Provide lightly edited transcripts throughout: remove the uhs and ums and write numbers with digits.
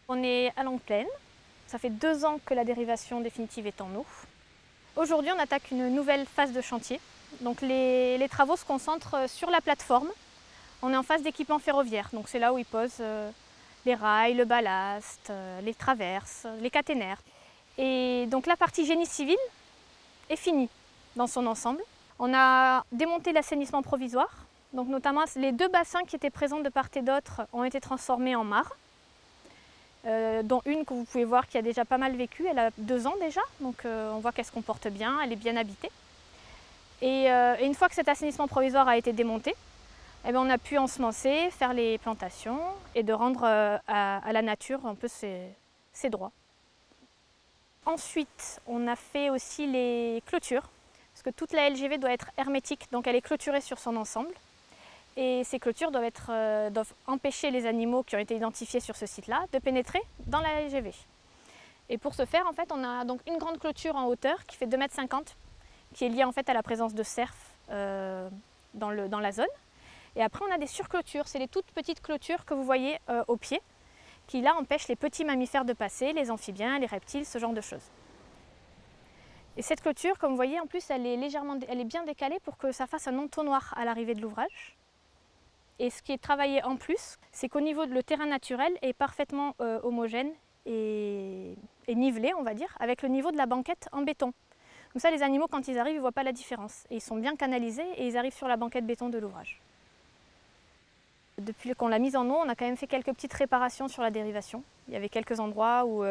On est à Langue Pleine. Ça fait 2 ans que la dérivation définitive est en eau. Aujourd'hui, on attaque une nouvelle phase de chantier. Donc les travaux se concentrent sur la plateforme. On est en phase d'équipement ferroviaire, donc c'est là où ils posent les rails, le ballast, les traverses, les caténaires. Et donc la partie génie civil est finie dans son ensemble. On a démonté l'assainissement provisoire, donc notamment les 2 bassins qui étaient présents de part et d'autre ont été transformés en mares. Dont une que vous pouvez voir qui a déjà pas mal vécu, elle a 2 ans déjà, donc on voit qu'elle se comporte bien, elle est bien habitée. Et une fois que cet assainissement provisoire a été démonté, eh bien, on a pu ensemencer, faire les plantations et de rendre à la nature un peu ses droits. Ensuite, on a fait aussi les clôtures, parce que toute la LGV doit être hermétique, donc elle est clôturée sur son ensemble. Et ces clôtures doivent empêcher les animaux qui ont été identifiés sur ce site-là de pénétrer dans la LGV. Et pour ce faire, en fait, on a donc une grande clôture en hauteur qui fait 2,50 m, qui est liée en fait à la présence de cerfs dans la zone. Et après, on a des surclôtures, c'est les toutes petites clôtures que vous voyez au pied, qui là empêchent les petits mammifères de passer, les amphibiens, les reptiles, ce genre de choses. Et cette clôture, comme vous voyez, en plus, elle est bien décalée pour que ça fasse un entonnoir à l'arrivée de l'ouvrage. Et ce qui est travaillé en plus, c'est qu'au niveau de le terrain naturel est parfaitement homogène et nivelé, on va dire, avec le niveau de la banquette en béton. Comme ça, les animaux, quand ils arrivent, ils ne voient pas la différence. Et ils sont bien canalisés et ils arrivent sur la banquette béton de l'ouvrage. Depuis qu'on l'a mise en eau, on a quand même fait quelques petites réparations sur la dérivation. Il y avait quelques endroits où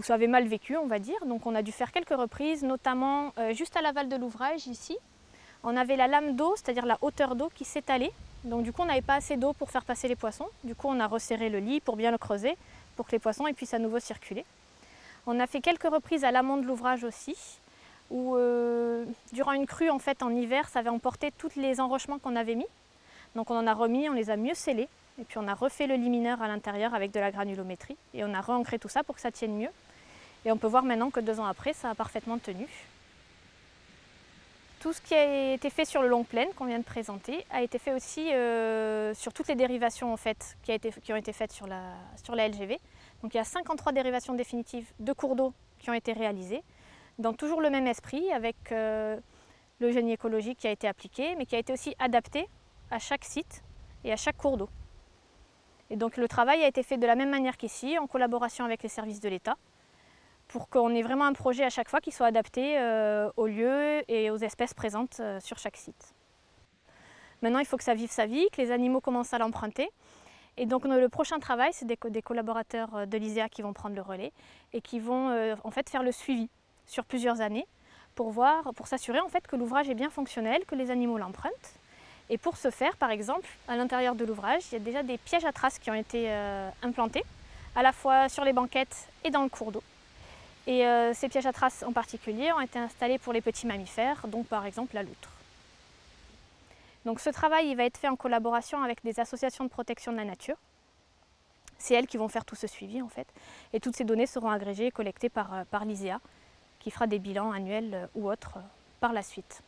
ça avait mal vécu, on va dire. Donc on a dû faire quelques reprises, notamment juste à l'aval de l'ouvrage, ici. On avait la lame d'eau, c'est-à-dire la hauteur d'eau qui s'étalait. Donc du coup, on n'avait pas assez d'eau pour faire passer les poissons. Du coup, on a resserré le lit pour bien le creuser, pour que les poissons puissent à nouveau circuler. On a fait quelques reprises à l'amont de l'ouvrage aussi, où durant une crue, en fait, en hiver, ça avait emporté tous les enrochements qu'on avait mis. Donc on en a remis, on les a mieux scellés, et puis on a refait le limineur à l'intérieur avec de la granulométrie, et on a re-ancré tout ça pour que ça tienne mieux. Et on peut voir maintenant que 2 ans après, ça a parfaitement tenu. Tout ce qui a été fait sur le Longue Plaine qu'on vient de présenter a été fait aussi sur toutes les dérivations en fait, qui ont été faites sur la LGV. Donc il y a 53 dérivations définitives de cours d'eau qui ont été réalisées, dans toujours le même esprit, avec le génie écologique qui a été appliqué, mais qui a été aussi adapté à chaque site et à chaque cours d'eau. Et donc le travail a été fait de la même manière qu'ici, en collaboration avec les services de l'État, pour qu'on ait vraiment un projet à chaque fois qui soit adapté aux lieux et aux espèces présentes sur chaque site. Maintenant, il faut que ça vive sa vie, que les animaux commencent à l'emprunter. Et donc le prochain travail, c'est des collaborateurs de l'ISEA qui vont prendre le relais et qui vont en fait faire le suivi sur plusieurs années pour s'assurer en fait que l'ouvrage est bien fonctionnel, que les animaux l'empruntent. Et pour ce faire, par exemple, à l'intérieur de l'ouvrage, il y a déjà des pièges à traces qui ont été implantés, à la fois sur les banquettes et dans le cours d'eau. Et ces pièges à traces en particulier ont été installés pour les petits mammifères, donc par exemple la loutre. Donc ce travail il va être fait en collaboration avec des associations de protection de la nature. C'est elles qui vont faire tout ce suivi en fait. Et toutes ces données seront agrégées et collectées par l'ISEA, qui fera des bilans annuels ou autres par la suite.